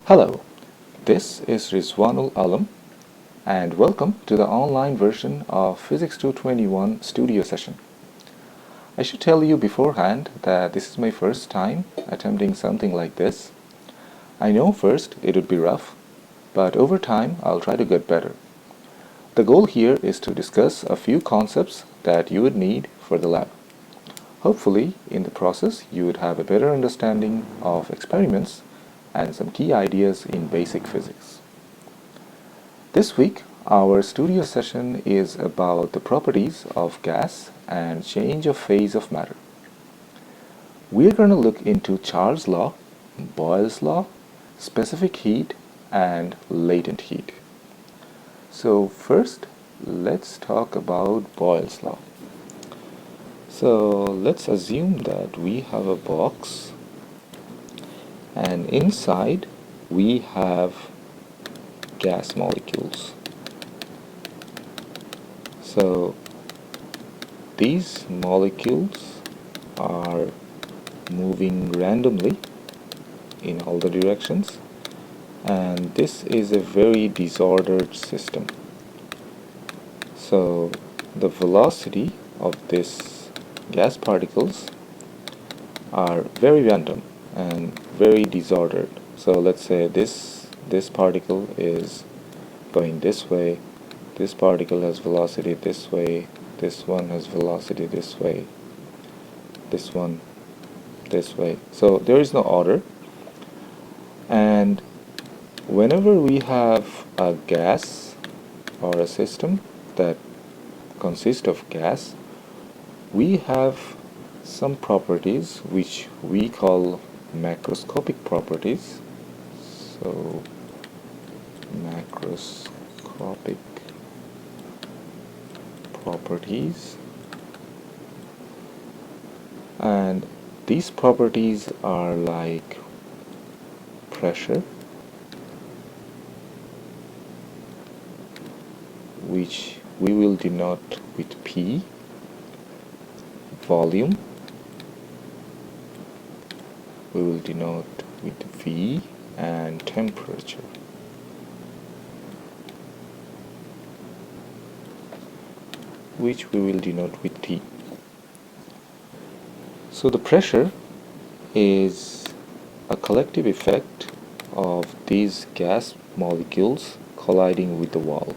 Hello, this is Rizwanul Alam and welcome to the online version of Physics 221 studio session. I should tell you beforehand that this is my first time attempting something like this. I know first it would be rough, but over time I'll try to get better. The goal here is to discuss a few concepts that you would need for the lab. Hopefully, in the process, you would have a better understanding of experiments and some key ideas in basic physics. This week, our studio session is about the properties of gas and change of phase of matter. We're going to look into Charles' law, Boyle's law, specific heat, and latent heat. So first, let's talk about Boyle's law. So let's assume that we have a box and inside we have gas molecules. So these molecules are moving randomly in all the directions, and this is a very disordered system. So the velocity of this gas particles are very random and very disordered. So let's say this particle is going this way, this particle has velocity this way, this one has velocity this way, this one this way. So there is no order, and whenever we have a gas or a system that consists of gas, we have some properties which we call macroscopic properties. So macroscopic properties, and these properties are like pressure, which we will denote with P, volume we will denote with V, and temperature which we will denote with T. So the pressure is a collective effect of these gas molecules colliding with the wall.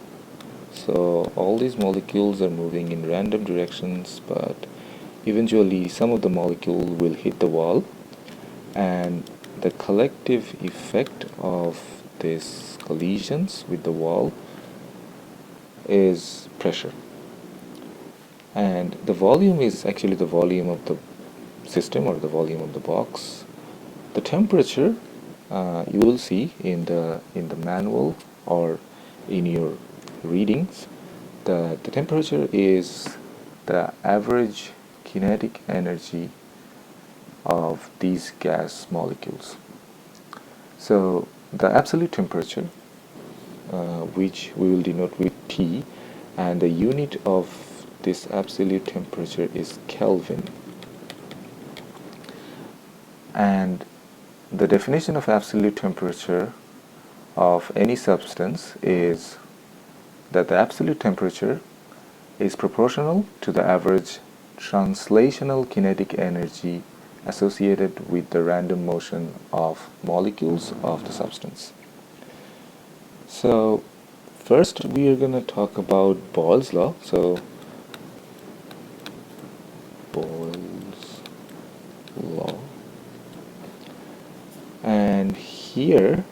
So all these molecules are moving in random directions, but eventually some of the molecule will hit the wall, and the collective effect of these collisions with the wall is pressure. And the volume is actually the volume of the system or the volume of the box. The temperature you will see in the manual or in your readings. The temperature is the average kinetic energy of these gas molecules. So the absolute temperature, which we will denote with T, and the unit of this absolute temperature is Kelvin. And the definition of absolute temperature of any substance is that the absolute temperature is proportional to the average translational kinetic energy associated with the random motion of molecules of the substance. So first we are going to talk about Boyle's law. So Boyle's law, and here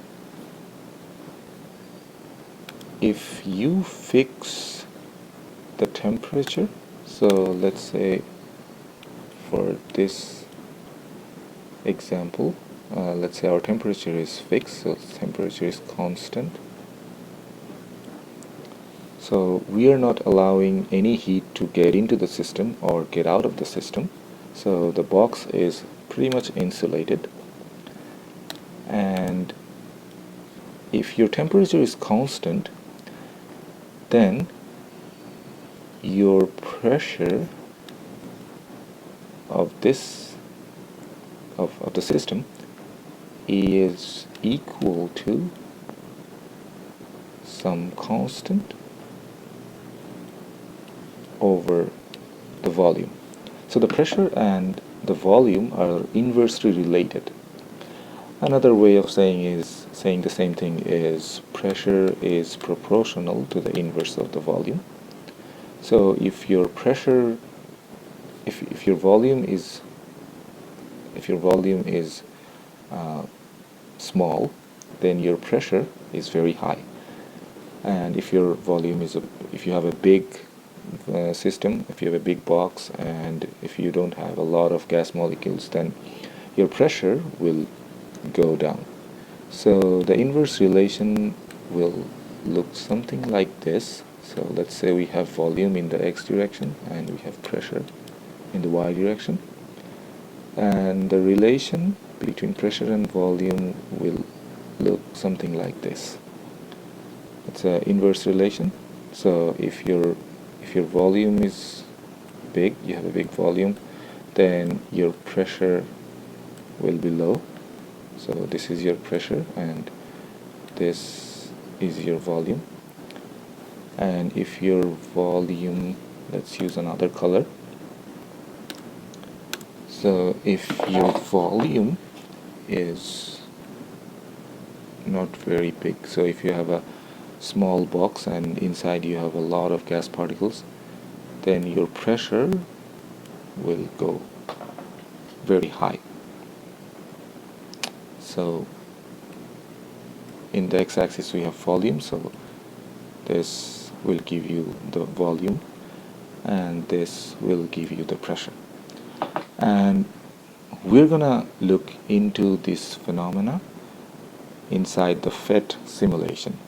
if you fix the temperature, so let's say for this example, let's say our temperature is fixed, so temperature is constant. So we are not allowing any heat to get into the system or get out of the system. So the box is pretty much insulated. And if your temperature is constant, then your pressure of this of the system is equal to some constant over the volume. So the pressure and the volume are inversely related. Another way of saying the same thing is pressure is proportional to the inverse of the volume. So if your pressure, if your volume is small, then your pressure is very high. And if your volume is if you have a big system, if you have a big box, and if you don't have a lot of gas molecules, then your pressure will go down. So the inverse relation will look something like this. So let's say we have volume in the x direction and we have pressure in the y direction, and the relation between pressure and volume will look something like this. It's an inverse relation. So if your volume is big, you have a big volume, then your pressure will be low. So this is your pressure and this is your volume. And if your volume, let's use another color. So if your volume is not very big, so if you have a small box and inside you have a lot of gas particles, then your pressure will go very high. So in the x-axis we have volume, so this will give you the volume and this will give you the pressure. And we're gonna look into this phenomena inside the PhET simulation.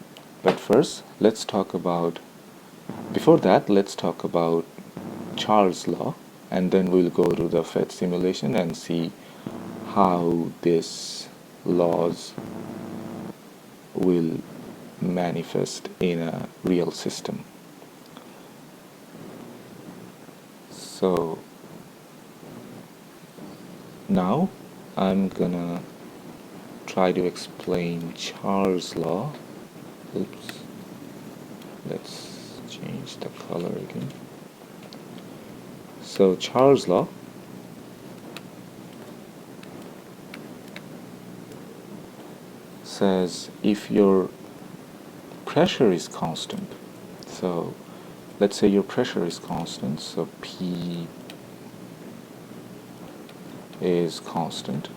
But first, let's talk about Charles' law, and then we'll go to the PhET simulation and see how these laws will manifest in a real system. So now I'm gonna try to explain Charles' law. Oops, let's change the color again. So Charles' law says if your pressure is constant, so let's say your pressure is constant, so P is constant,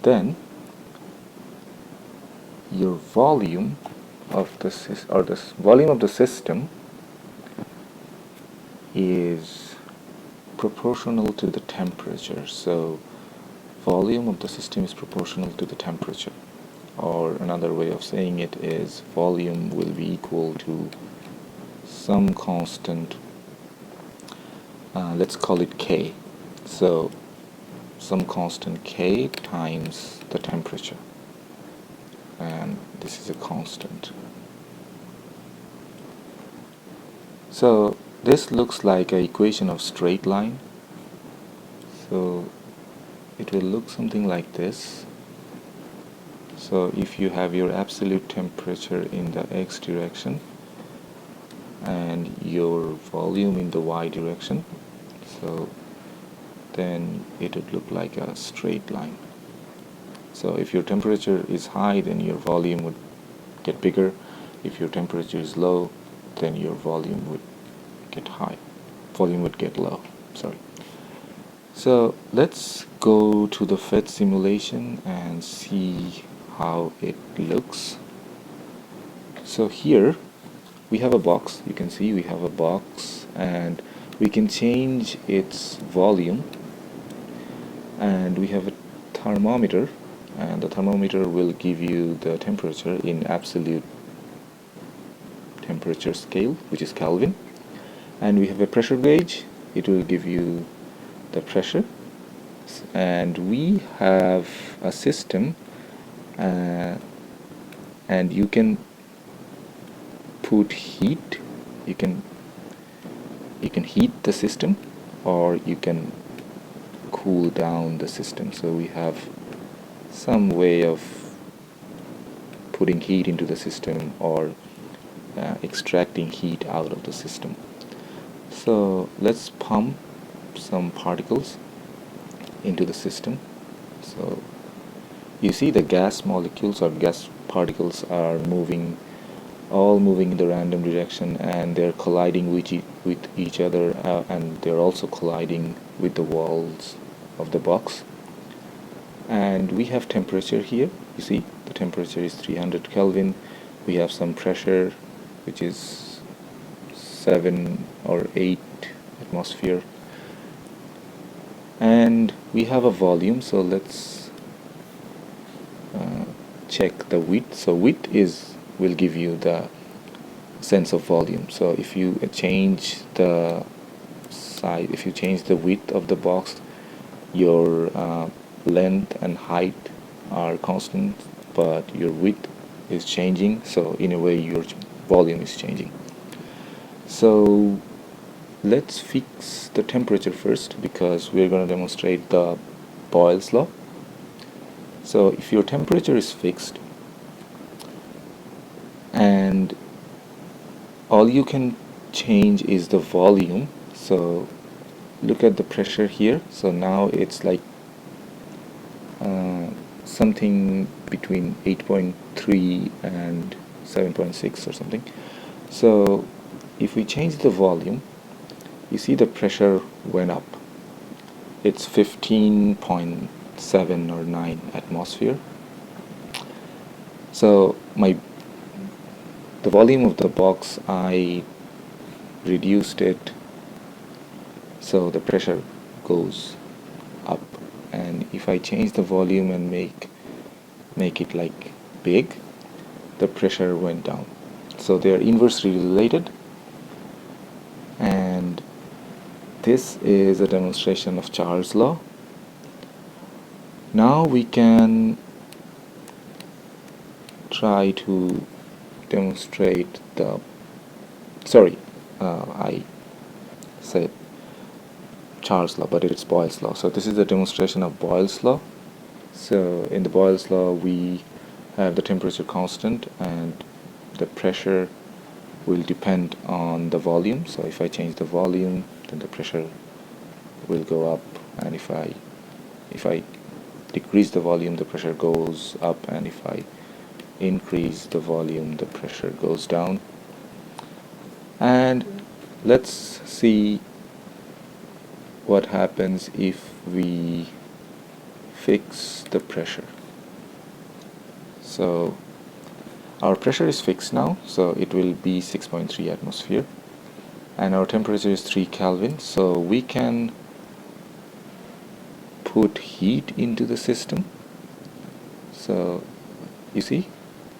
then your volume of the volume of the system is proportional to the temperature. So volume of the system is proportional to the temperature, or another way of saying it is volume will be equal to some constant, let's call it K. So some constant K times the temperature, and this is a constant. So this looks like an equation of straight line. So it will look something like this. So if you have your absolute temperature in the x direction and your volume in the y direction, so then it would look like a straight line. So if your temperature is high, then your volume would get bigger. If your temperature is low, then your volume would get high. Volume would get low, sorry. So let's go to the PhET simulation and see how it looks. So here we have a box. You can see we have a box and we can change its volume, and we have a thermometer, and the thermometer will give you the temperature in absolute temperature scale, which is Kelvin. And we have a pressure gauge. It will give you the pressure. And we have a system, and you can put heat. You can heat the system, or you can cool down the system. So we have some way of putting heat into the system or extracting heat out of the system. So let's pump some particles into the system. So you see the gas molecules or gas particles are all moving in the random direction, and they're colliding with each other, and they're also colliding with the walls of the box. And we have temperature here. You see the temperature is 300 Kelvin. We have some pressure which is 7 or 8 atmosphere, and we have a volume. So let's check the width. So width will give you the sense of volume. So if you change the size, if you change the width of the box, your length and height are constant, but your width is changing, so in a way your volume is changing. So let's fix the temperature first, because we're going to demonstrate the Boyle's law. So if your temperature is fixed and all you can change is the volume, so look at the pressure here. So now it's like something between 8.3 and 7.6 or something. So if we change the volume, you see the pressure went up. It's 15.7 or 9 atmosphere. So the volume of the box, I reduced it, so the pressure goes up. And if I change the volume and make it like big, the pressure went down. So they are inversely related, and this is a demonstration of Charles' law. Now we can try to demonstrate the I said Charles' law, but it's Boyle's law. So this is the demonstration of Boyle's law. So in the Boyle's law, we have the temperature constant and the pressure will depend on the volume. So if I change the volume, then the pressure will go up, and if I decrease the volume, the pressure goes up, and if I increase the volume, the pressure goes down. And let's see what happens if we fix the pressure. So our pressure is fixed now, so it will be 6.3 atmosphere, and our temperature is 3 Kelvin. So we can put heat into the system. So you see,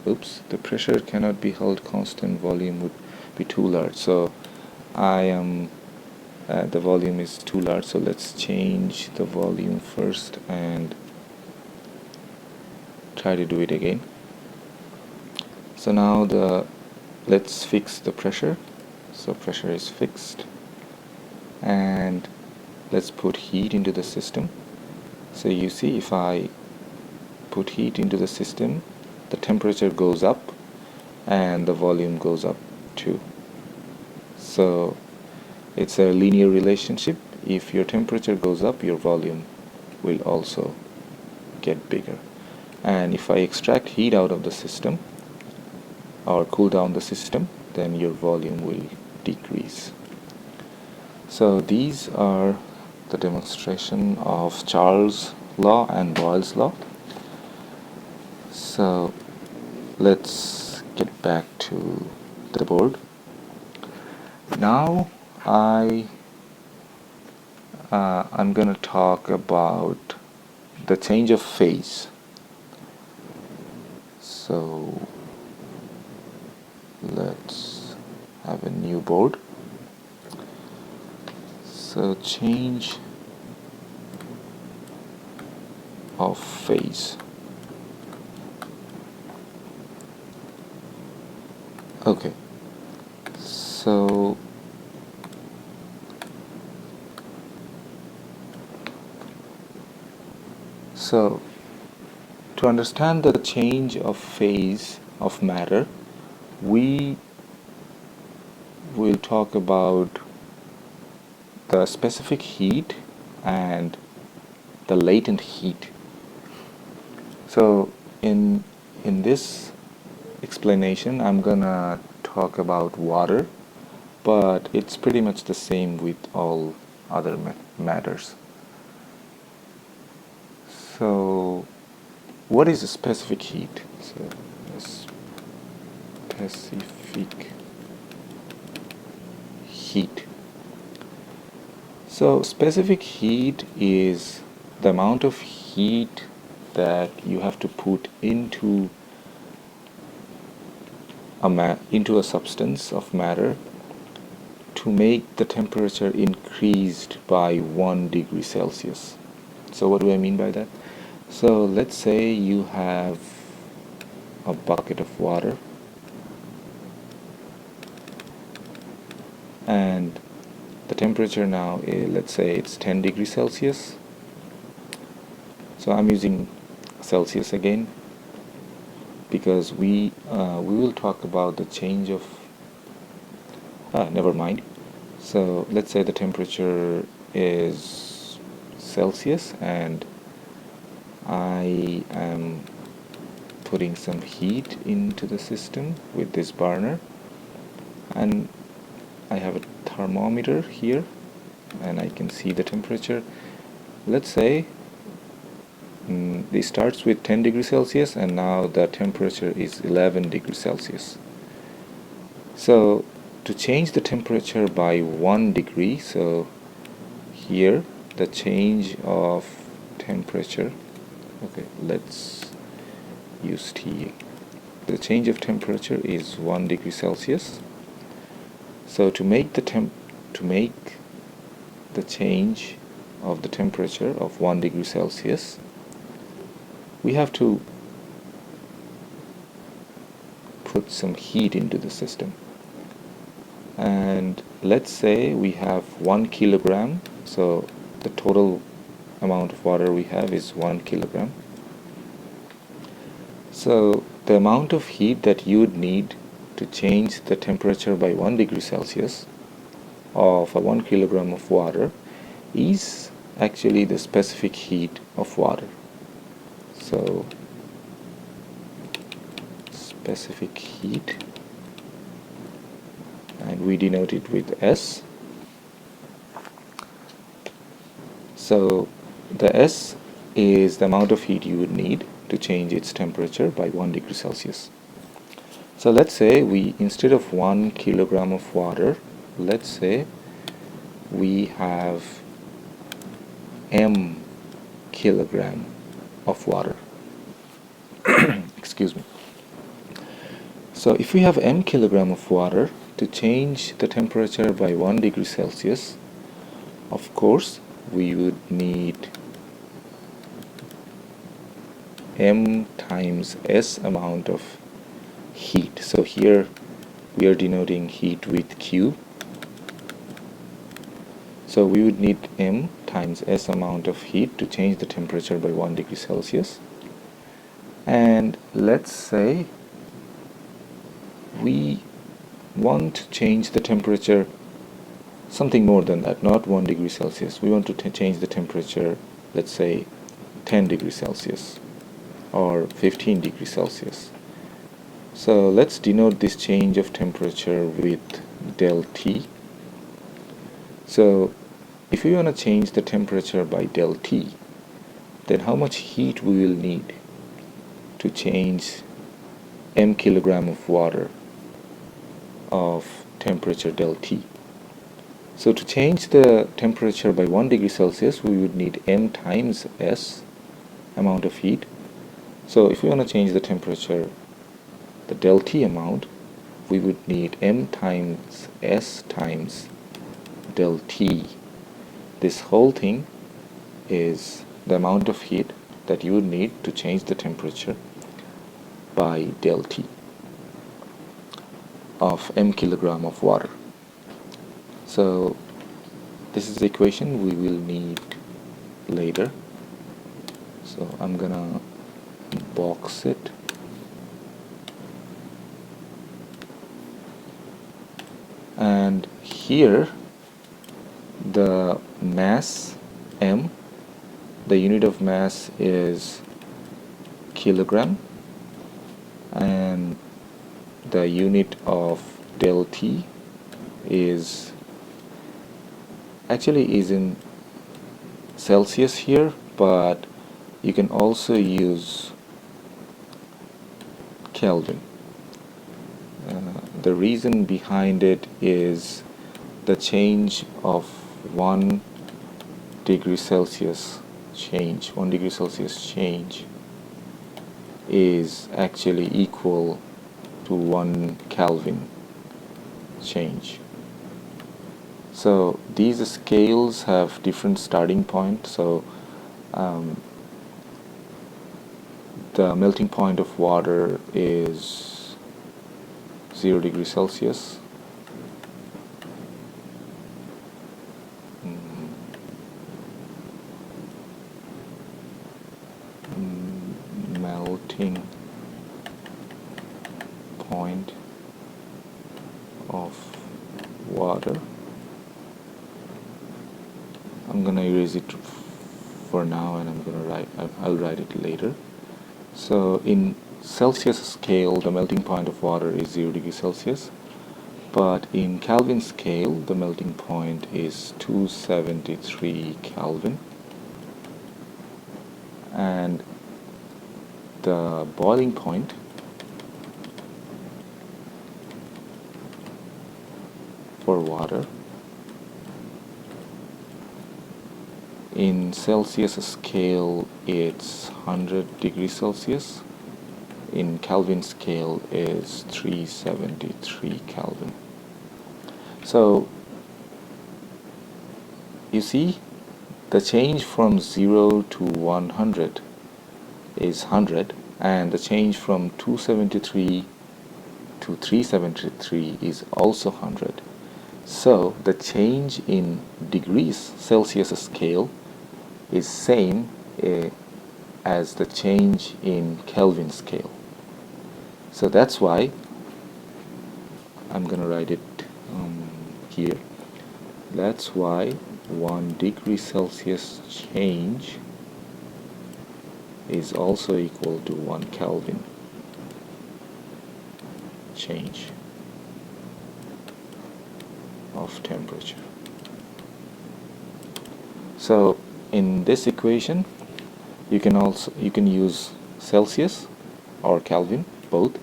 oops, the pressure cannot be held constant, volume would be too large. So the volume is too large, so let's change the volume first and try to do it again. So now let's fix the pressure. So pressure is fixed, and let's put heat into the system. So you see, if I put heat into the system, the temperature goes up and the volume goes up too. So it's a linear relationship. If your temperature goes up, your volume will also get bigger. And if I extract heat out of the system or cool down the system, then your volume will decrease. So these are the demonstration of Charles' law and Boyle's law. So let's get back to the board. Now I'm going to talk about the change of phase. So let's have a new board. So change of phase. Okay, so So to understand the change of phase of matter, we will talk about the specific heat and the latent heat. So in this explanation, I'm gonna talk about water, but it's pretty much the same with all other matters. So what is a specific heat? So specific heat. So specific heat is the amount of heat that you have to put into a substance of matter to make the temperature increased by 1 degree Celsius. So what do I mean by that? So let's say you have a bucket of water and the temperature now is, let's say it's 10 degrees Celsius. So I'm using Celsius again because we will talk about the change of never mind. So let's say the temperature is Celsius and I am putting some heat into the system with this burner, and I have a thermometer here and I can see the temperature. Let's say this starts with 10 degrees Celsius and now the temperature is 11 degrees Celsius. So to change the temperature by 1 degree, so here the change of temperature, okay, let's use T. The change of temperature is 1 degree Celsius. So to make the change of the temperature of 1 degree Celsius, we have to put some heat into the system. And let's say we have 1 kilogram, so the total amount of water we have is 1 kilogram. So the amount of heat that you would need to change the temperature by 1 degree Celsius of a 1 kilogram of water is actually the specific heat of water. So specific heat, and we denote it with S. So the S is the amount of heat you would need to change its temperature by 1 degree Celsius. So let's say instead of 1 kilogram of water, let's say we have m kilogram of water. Excuse me. So if we have m kilogram of water, to change the temperature by 1 degree Celsius, of course we would need m times S amount of heat. So here we are denoting heat with Q. So we would need m times S amount of heat to change the temperature by 1 degree Celsius. And let's say we want to change the temperature something more than that, not 1 degree Celsius. We want to change the temperature, let's say 10 degrees Celsius or 15 degrees Celsius. So let's denote this change of temperature with del T. So if we want to change the temperature by del T, then how much heat we will need to change m kilogram of water of temperature del T. So to change the temperature by 1 degree Celsius, we would need m times S amount of heat. So if we want to change the temperature, the del T amount, we would need m times S times del T. This whole thing is the amount of heat that you would need to change the temperature by del T of m kilogram of water. So this is the equation we will need later. So I'm gonna box it. And here the mass m, the unit of mass is kilogram, and the unit of del T is in Celsius here, but you can also use Kelvin. The reason behind it is the change of 1 degree Celsius change. 1 degree Celsius change is actually equal to 1 Kelvin change. So these scales have different starting point. So the melting point of water is 0 degrees Celsius. Melting point of water. I'm gonna erase it for now, and I'll write it later. So in Celsius scale, the melting point of water is 0 degrees Celsius, but in Kelvin scale, the melting point is 273 Kelvin, and the boiling point for water in Celsius scale, it's 100 degrees Celsius. In Kelvin scale is 373 Kelvin. So you see, the change from 0 to 100 is 100, and the change from 273 to 373 is also 100. So the change in degrees Celsius scale is same as the change in Kelvin scale. So that's why I'm gonna write it here. That's why 1 degree Celsius change is also equal to 1 Kelvin change of temperature. So in this equation, you can use Celsius or Kelvin, both,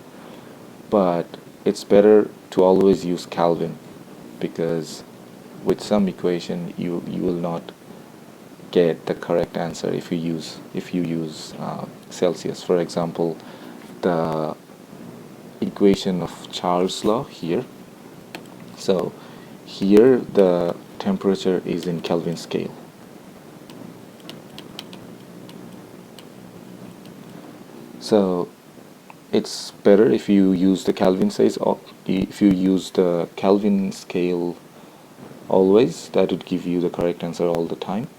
but it's better to always use Kelvin, because with some equation you will not get the correct answer if you use Celsius. For example, the equation of Charles' law here. So here the temperature is in Kelvin scale. So it's better if you use the Kelvin size, or if you use the Kelvin scale always. That would give you the correct answer all the time.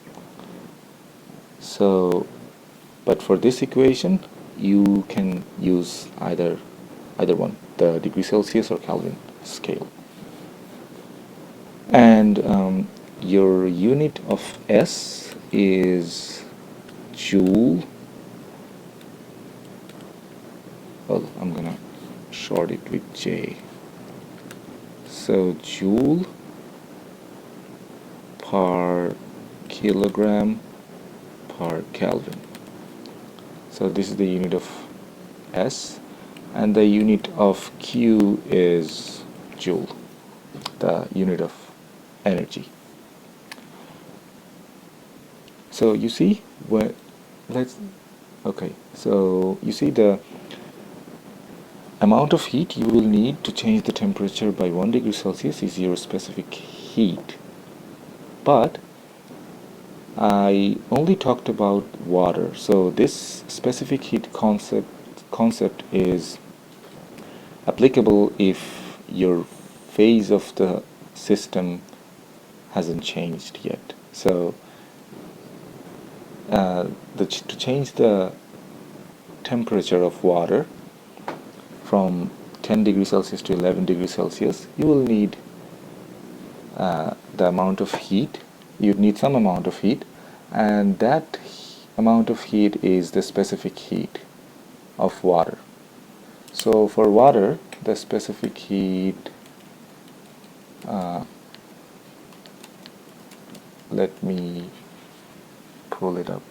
So, but for this equation, you can use either one, the degree Celsius or Kelvin scale. And your unit of S is joule. Well, I'm gonna short it with J. So joule per kilogram per Kelvin. So this is the unit of S, and the unit of Q is joule, the unit of energy. So you see, so you see the amount of heat you will need to change the temperature by 1 degree Celsius is your specific heat. But I only talked about water, so this specific heat concept is applicable if your phase of the system hasn't changed yet. So to change the temperature of water from 10 degrees Celsius to 11 degrees Celsius, you will need the amount of heat. You'd need some amount of heat, and that amount of heat is the specific heat of water. So for water, the specific heat, let me pull it up.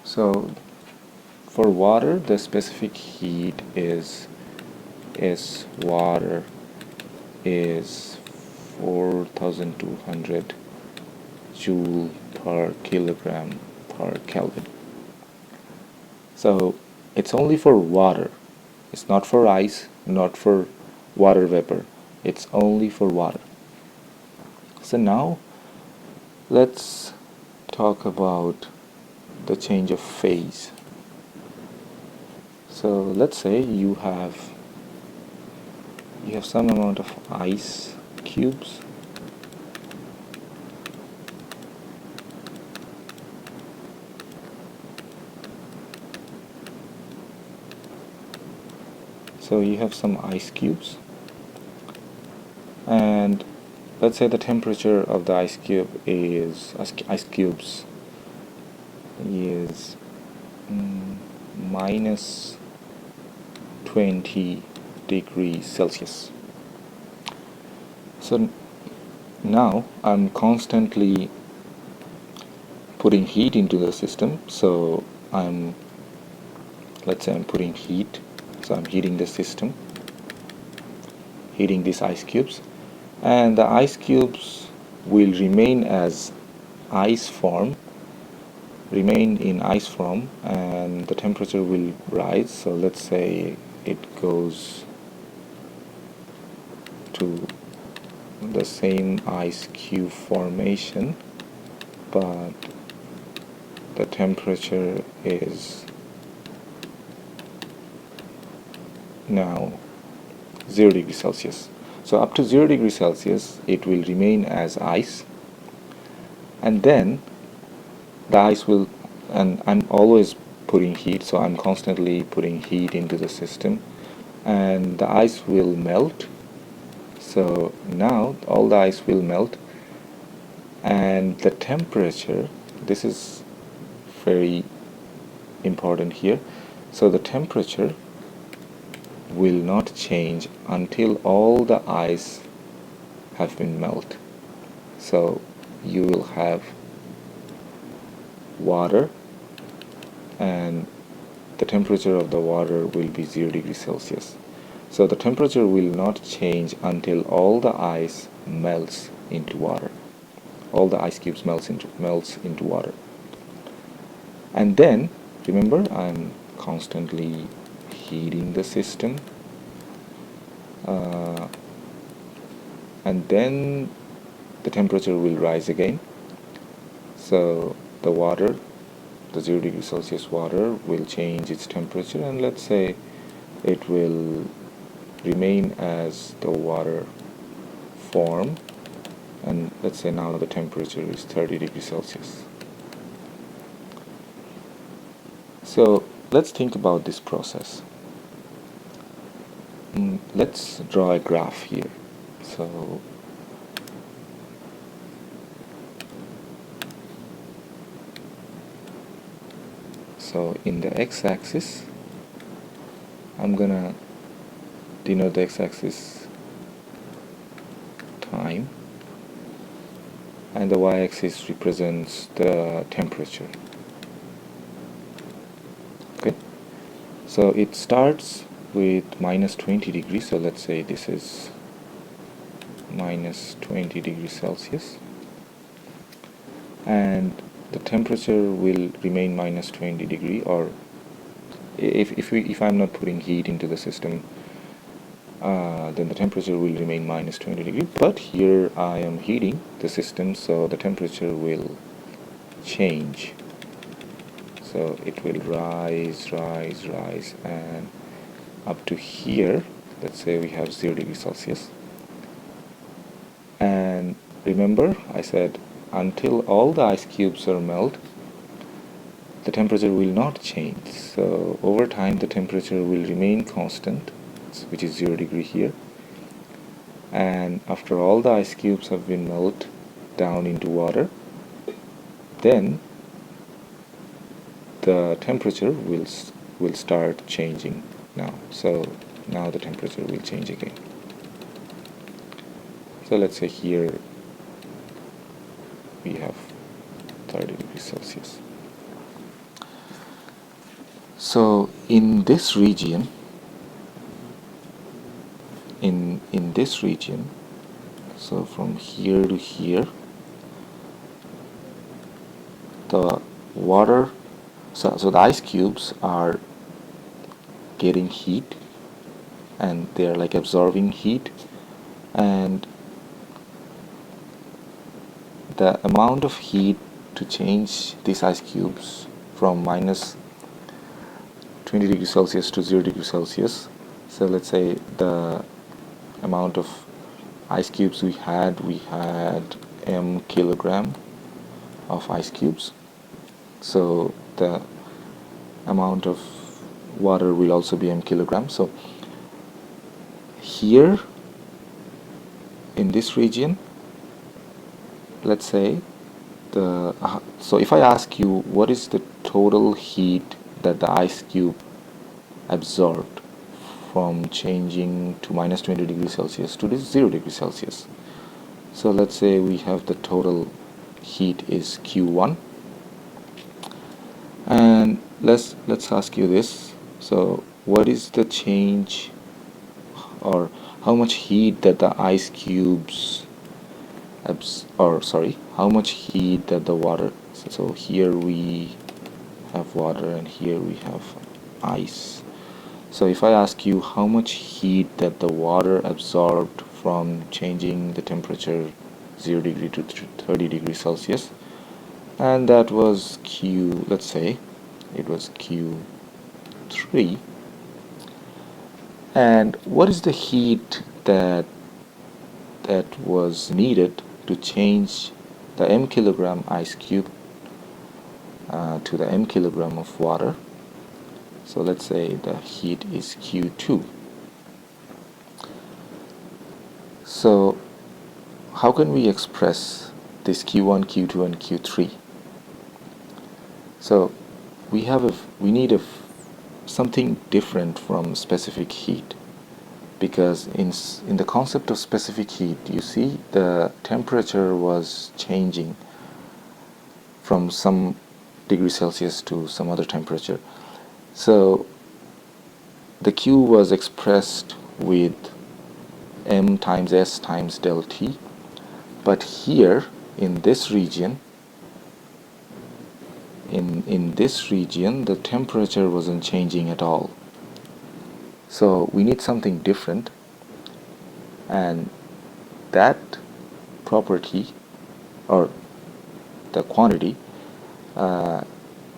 So for water, the specific heat is water is 4200 joule per kilogram per Kelvin. So it's only for water. It's not for ice, not for water vapor. It's only for water. So now let's talk about the change of phase. So let's say you have some amount of ice cubes, and let's say the temperature of the ice cubes is minus 20 degrees Celsius. So now I'm constantly putting heat into the system. So let's say I'm putting heat. So I'm heating the system, heating these ice cubes, and the ice cubes will remain in ice form, and the temperature will rise. So let's say it goes to the same ice cube formation, but the temperature is now 0 degrees Celsius. So up to 0 degrees Celsius it will remain as ice, and then the ice will, and I'm always putting heat, so I'm constantly putting heat into the system, and the ice will melt. So now all the ice will melt, and the temperature, this is very important here, so the temperature will not change until all the ice have been melted. So you will have water, and the temperature of the water will be 0 degrees Celsius. So the temperature will not change until all the ice melts into water. All the ice cubes melts into water. And then remember, I'm constantly heating the system, and then the temperature will rise again. So the 0 degrees Celsius water will change its temperature, and let's say it will remain as the water form, and let's say now the temperature is 30 degrees Celsius. So let's think about this process. Let's draw a graph here. So in the x-axis, I'm gonna denote the x-axis time, and the y-axis represents the temperature. Okay, so it starts with minus 20 degrees, so let's say this is minus 20 degrees Celsius, and the temperature will remain minus 20 degree, or if I'm not putting heat into the system, then the temperature will remain minus 20 degree. But here I am heating the system, so the temperature will change. So it will rise, and up to here, let's say we have 0 degrees Celsius. And remember, I said until all the ice cubes are melt, the temperature will not change. So over time the temperature will remain constant, which is 0 degree here, and after all the ice cubes have been melted down into water, then the temperature will start changing now. So now the temperature will change again. So let's say here we have 30 degrees Celsius. So in this region, in this region, so from here to here, the water, so the ice cubes are getting heat, and they're like absorbing heat, and the amount of heat to change these ice cubes from minus 20 degrees Celsius to 0 degrees Celsius. So let's say the amount of ice cubes we had m kilogram of ice cubes. So the amount of water will also be m kilogram. So here in this region, let's say so if I ask you what is the total heat that the ice cube absorbed from changing to minus 20 degrees Celsius to 0 degrees Celsius. So let's say we have the total heat is Q1, and let's ask you this. So what is the change, or how much heat that the ice cubes how much heat that the water, so here we have water and here we have ice. So if I ask you how much heat that the water absorbed from changing the temperature 0 degree to 30 degrees Celsius, and that was Q, let's say it was Q3, and what is the heat that was needed to change the m kilogram ice cube to the m kilogram of water? So let's say the heat is Q2. So how can we express this Q1, Q2 and Q3? So we need something different from specific heat, because in the concept of specific heat, you see the temperature was changing from some degree Celsius to some other temperature. So the Q was expressed with m times s times del T, but here in this region, the temperature wasn't changing at all. So we need something different, and that property or the quantity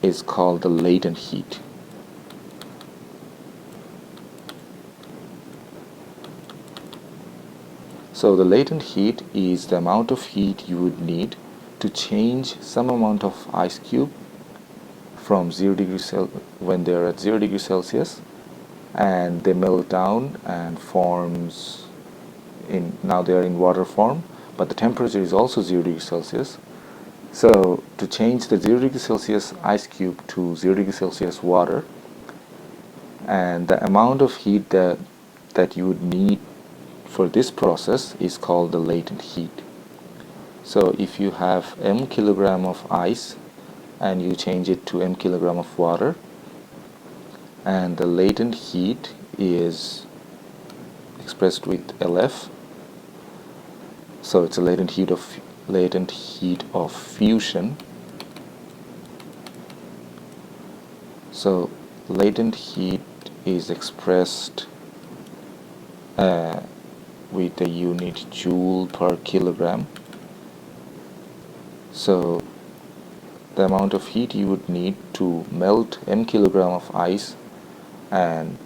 is called the latent heat. So the latent heat is the amount of heat you would need to change some amount of ice cube from 0 degrees when they're at 0 degrees Celsius, and they melt down and forms now they are in water form, but the temperature is also 0 degrees Celsius. So to change the 0 degrees Celsius ice cube to 0 degrees Celsius water, and the amount of heat that you would need for this process is called the latent heat. So if you have m kilogram of ice and you change it to m kilogram of water, and the latent heat is expressed with LF, so it's a latent heat of fusion. So latent heat is expressed with the unit joule per kilogram. So the amount of heat you would need to melt m kilogram of ice and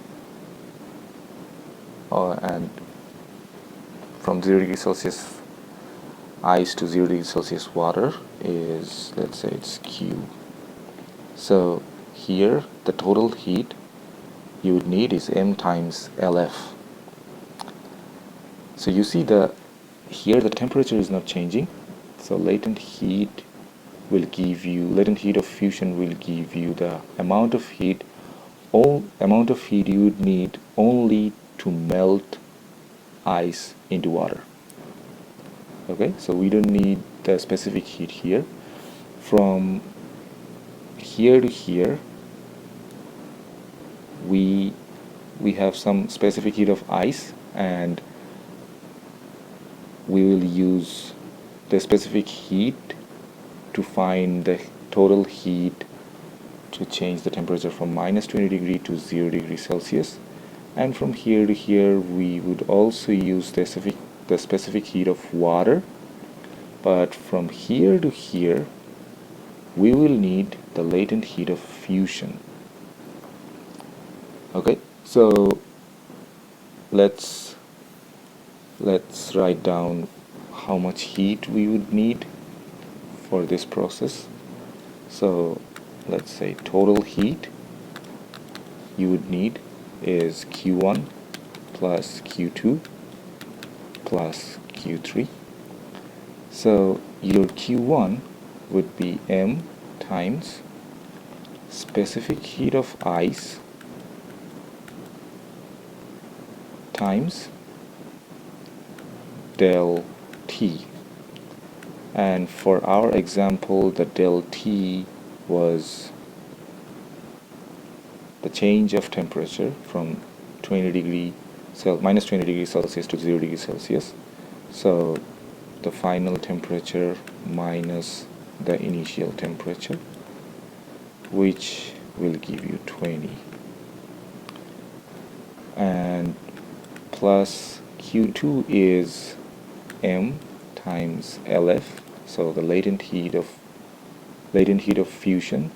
from 0 degrees Celsius ice to 0 degrees Celsius water is, let's say it's Q. So here the total heat you would need is M times LF. So you see here the temperature is not changing, so latent heat of fusion will give you the amount of heat you would need only to melt ice into water. Okay, so we don't need the specific heat here. From here to here we have some specific heat of ice, and we will use the specific heat to find the total heat to change the temperature from minus 20 degree to 0 degree Celsius. And from here to here we would also use the specific heat of water, but from here to here we will need the latent heat of fusion. Okay, so let's write down how much heat we would need for this process. So let's say total heat you would need is Q1 plus Q2 plus Q3. So your Q1 would be M times specific heat of ice times del T. And for our example, the del T was the change of temperature from minus 20 degrees Celsius to 0 degrees Celsius. So the final temperature minus the initial temperature, which will give you 20, and plus Q2 is M times LF, so the latent heat of fusion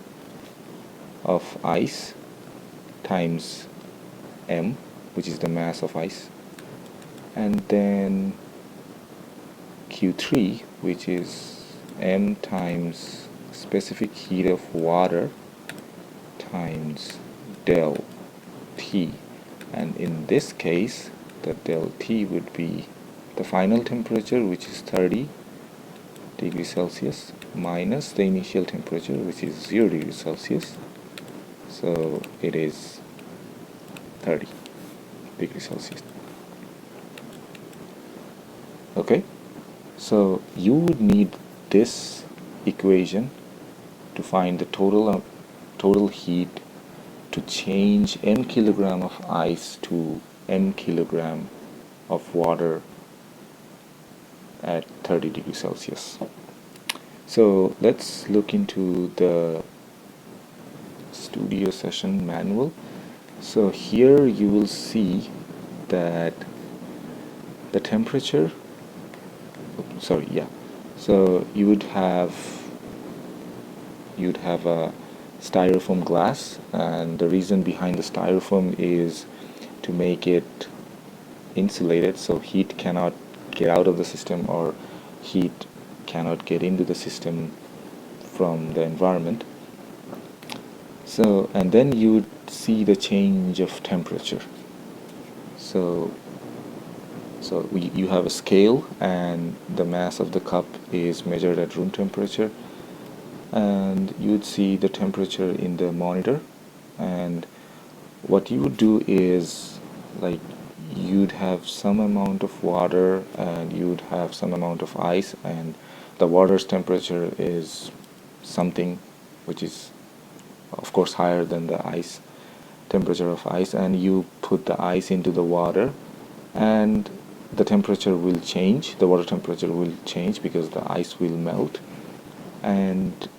of ice times M, which is the mass of ice, and then Q3, which is M times specific heat of water times del T. And in this case the del T would be the final temperature, which is 30 degrees Celsius, minus the initial temperature, which is 0 degrees Celsius. So it is 30 degrees Celsius. Okay, so you would need this equation to find the total heat to change n kilogram of ice to n kilogram of water at 30 degrees Celsius. So let's look into the studio session manual. So here you will see that the temperature, so you would have a styrofoam glass, and the reason behind the styrofoam is to make it insulated so heat cannot get out of the system or heat cannot get into the system from the environment. So, and then you would see the change of temperature. So you have a scale, and the mass of the cup is measured at room temperature, and you would see the temperature in the monitor. And what you would do is, like, you'd have some amount of water and you'd have some amount of ice, and the water's temperature is something which is of course higher than the ice temperature of ice, and you put the ice into the water and the temperature will change, the water temperature will change because the ice will melt, and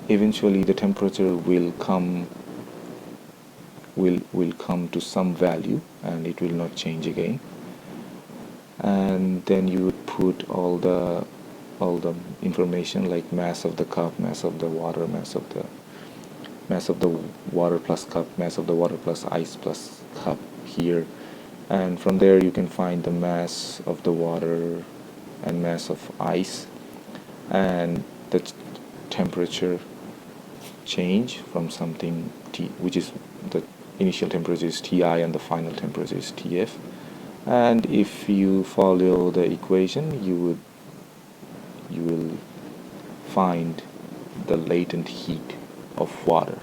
eventually the temperature will come to some value and it will not change again. And then you would put all the information like mass of the cup, mass of the water, mass of the water plus cup, mass of the water plus ice plus cup here, and from there you can find the mass of the water and mass of ice, and the temperature change from something T, which is the initial temperature is Ti and the final temperature is Tf. And if you follow the equation, you will find the latent heat of water,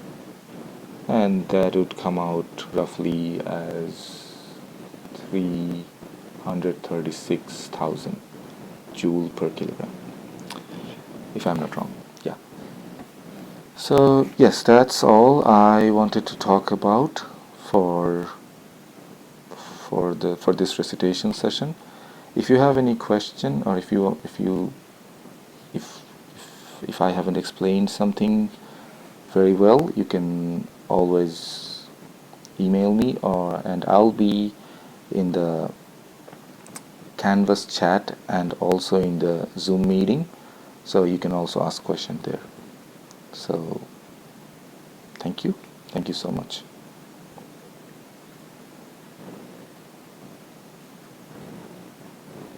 and that would come out roughly as 336,000 joule per kilogram, if I'm not wrong. Yeah. So yes, that's all I wanted to talk about for this recitation session. If you have any question, or if I haven't explained something very well, you can always email me, and I'll be in the Canvas chat and also in the Zoom meeting, so you can also ask questions there. So thank you so much.